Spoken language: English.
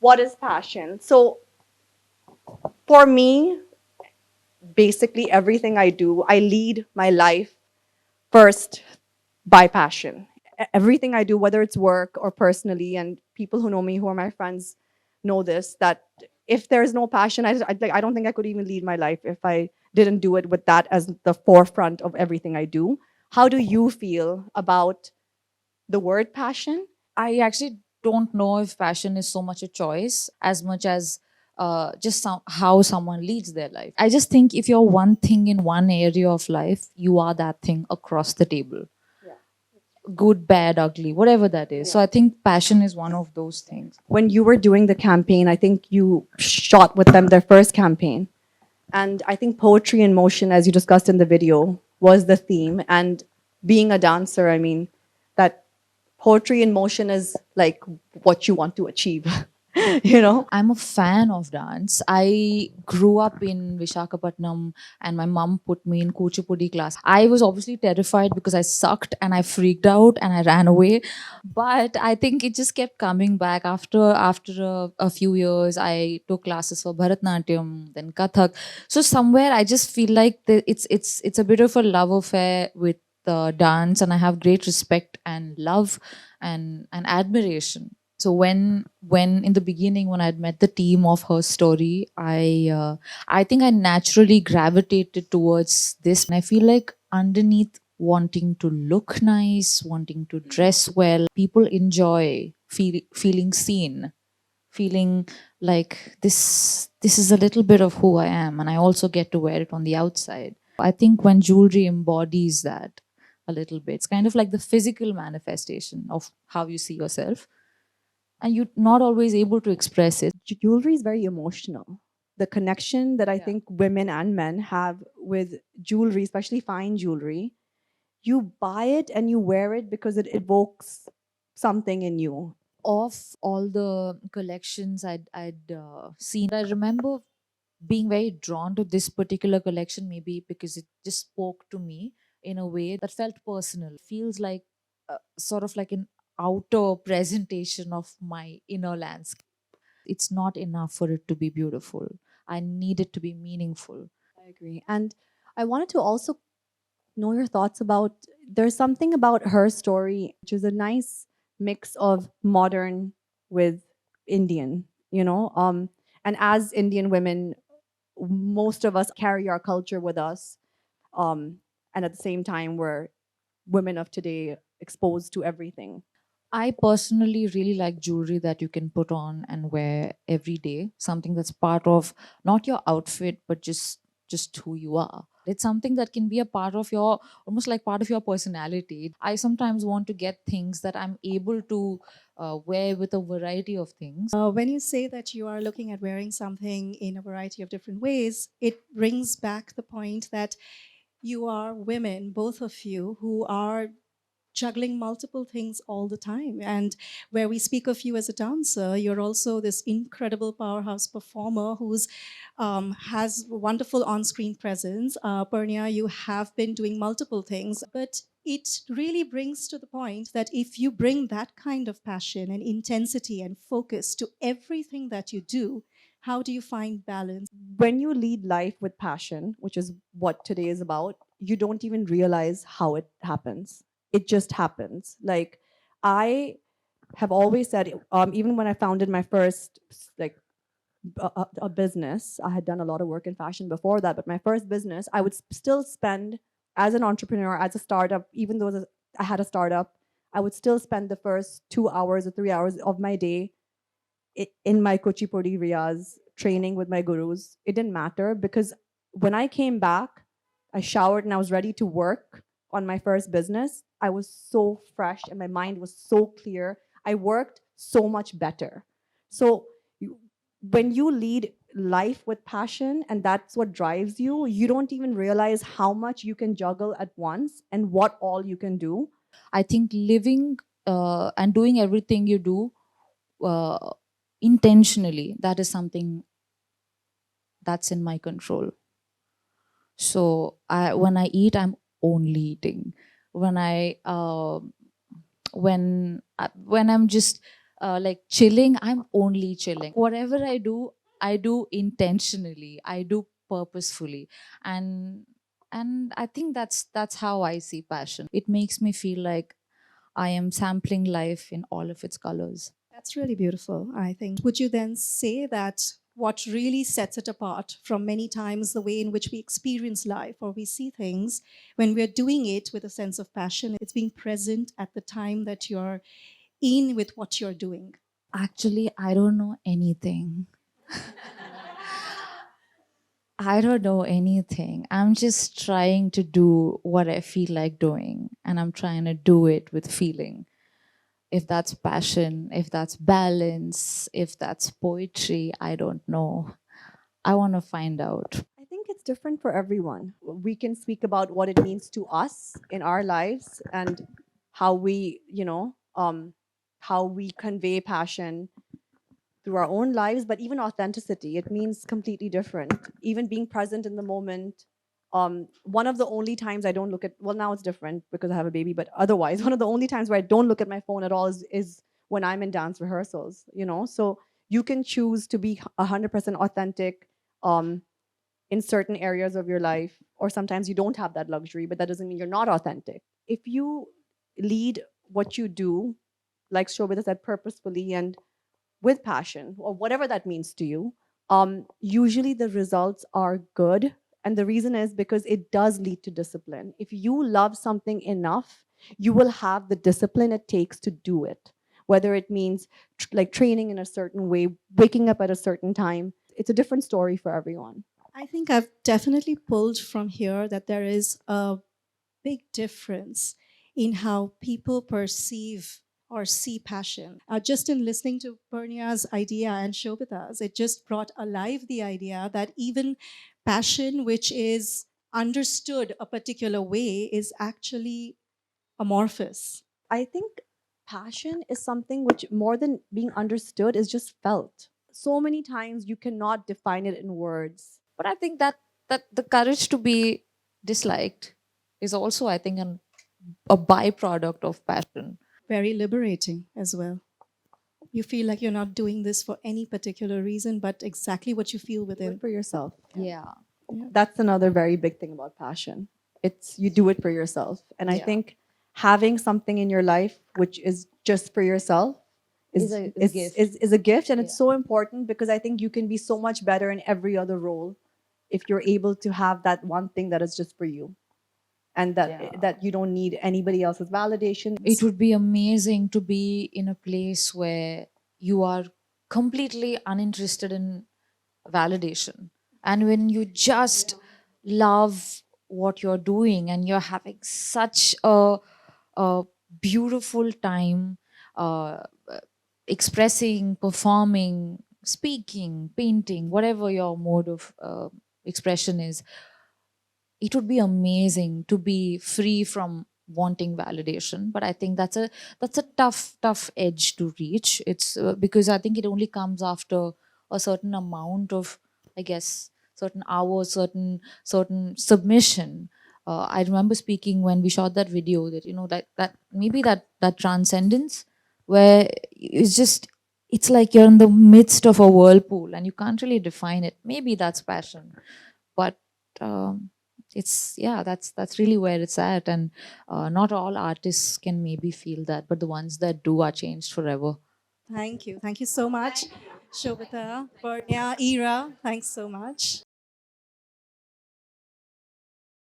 what is passion? So for me, basically everything I do, I lead my life first by passion. Everything I do, whether it's work or personally, and people who know me, who are my friends, know this, that if there's no passion, I don't think I could even lead my life if I didn't do it with that as the forefront of everything I do. How do you feel about the word passion? I actually don't know if passion is so much a choice as much as how someone leads their life. I just think if you're one thing in one area of life, you are that thing across the table. Yeah. Good, bad, ugly, whatever that is. So Yeah. I think passion is one of those things. When you were doing the campaign, I think you shot with them their first campaign. And I think poetry in motion, as you discussed in the video, was the theme. And being a dancer, I mean, that poetry in motion is like what you want to achieve, you know? I'm a fan of dance. I grew up in Vishakhapatnam and my mom put me in Kuchipudi class. I was obviously terrified because I sucked and I freaked out and I ran away. But I think it just kept coming back after a few years. I took classes for Bharatnatyam, then Kathak. So somewhere I just feel like it's a bit of a love affair with dance, and I have great respect and love and admiration. So when in the beginning, when I'd met the team of Her Story, I think I naturally gravitated towards this. And I feel like underneath wanting to look nice, wanting to dress well, people enjoy feeling seen, feeling like this is a little bit of who I am, and I also get to wear it on the outside. I think when jewelry embodies that a little bit, it's kind of like the physical manifestation of how you see yourself, and you're not always able to express it. Jewelry is very emotional. The connection that I Yeah. think women and men have with jewelry, especially fine jewelry, you buy it and you wear it because it evokes something in you. Of all the collections I'd seen, I remember being very drawn to this particular collection, maybe because it just spoke to me in a way that felt personal. Feels like sort of like an outer presentation of my inner landscape. It's not enough for it to be beautiful. I need it to be meaningful. I agree. And I wanted to also know your thoughts about, there's something about Her Story, which is a nice mix of modern with Indian, you know? And as Indian women, most of us carry our culture with us. Um, and at the same time, we're women of today exposed to everything. I personally really like jewelry that you can put on and wear every day. Something that's part of not your outfit, but just who you are. It's something that can be a part of your, almost like part of your personality. I sometimes want to get things that I'm able to wear with a variety of things. When you say that you are looking at wearing something in a variety of different ways, it brings back the point that you are women, both of you, who are juggling multiple things all the time. And where we speak of you as a dancer, you're also this incredible powerhouse performer who's has wonderful on-screen presence. Pernia, you have been doing multiple things, but it really brings to the point that if you bring that kind of passion and intensity and focus to everything that you do, how do you find balance? When you lead life with passion, which is what today is about, you don't even realize how it happens. It just happens. Like, I have always said, even when I founded my first like a business, I had done a lot of work in fashion before that, but my first business, I would still spend, as an entrepreneur, as a startup, even though I had a startup, I would still spend the first 2 hours or 3 hours of my day in my Kuchipudi Riyaz training with my gurus. It didn't matter because when I came back, I showered and I was ready to work on my first business. I was so fresh and my mind was so clear. I worked so much better. So when you lead life with passion and that's what drives you, you don't even realize how much you can juggle at once and what all you can do. I think living and doing everything you do uh, intentionally, that is something that's in my control. So when I eat, I'm only eating. When I when I'm just like chilling, I'm only chilling. Whatever I do intentionally. I do purposefully, and I think that's how I see passion. It makes me feel like I am sampling life in all of its colors. That's really beautiful, I think. Would you then say that what really sets it apart from many times the way in which we experience life or we see things, when we're doing it with a sense of passion, it's being present at the time that you're in with what you're doing? Actually, I don't know anything. I don't know anything. I'm just trying to do what I feel like doing, and I'm trying to do it with feeling. If that's passion, if that's balance, if that's poetry, I don't know. I want to find out. I think it's different for everyone. We can speak about what it means to us in our lives and how we, how we convey passion through our own lives, but even authenticity, it means completely different. Even being present in the moment. One of the only times I don't look at, well, now it's different because I have a baby, but otherwise, one of the only times where I don't look at my phone at all is when I'm in dance rehearsals, So you can choose to be 100% authentic in certain areas of your life, or sometimes you don't have that luxury, but that doesn't mean you're not authentic. If you lead what you do, like Shobita said, purposefully and with passion, or whatever that means to you, usually the results are good. And the reason is because it does lead to discipline. If you love something enough, you will have the discipline it takes to do it. Whether it means like training in a certain way, waking up at a certain time, it's a different story for everyone. I think I've definitely pulled from here that there is a big difference in how people perceive or see passion. Just in listening to Pernia's idea and Shobita's, it just brought alive the idea that even passion, which is understood a particular way, is actually amorphous. I think passion is something which, more than being understood, is just felt. So many times you cannot define it in words. But I think that the courage to be disliked is also, I think, a byproduct of passion. Very liberating as well. You feel like you're not doing this for any particular reason, but exactly what you feel Do it within. for yourself. Yeah. That's another very big thing about passion. It's you do it for yourself. And I Yeah. think having something in your life which is just for yourself Is a gift. is a gift, and it's Yeah. so important because I think you can be so much better in every other role if you're able to have that one thing that is just for you, and that Yeah. that you don't need anybody else's validation. It would be amazing to be in a place where you are completely uninterested in validation. And when you just love what you're doing and you're having such a beautiful time uh, expressing, performing, speaking, painting, whatever your mode of expression is, it would be amazing to be free from wanting validation. But I think that's a tough edge to reach. It's because I think it only comes after a certain amount of, I guess, certain hours, certain submission. I remember speaking when we shot that video that, that maybe that transcendence where it's like you're in the midst of a whirlpool and you can't really define it. Maybe that's passion, but um, it's, yeah, that's really where it's at. And not all artists can maybe feel that, but the ones that do are changed forever. Thank you. Thank you so much, Shobita, Pernia, Ira. Thanks so much.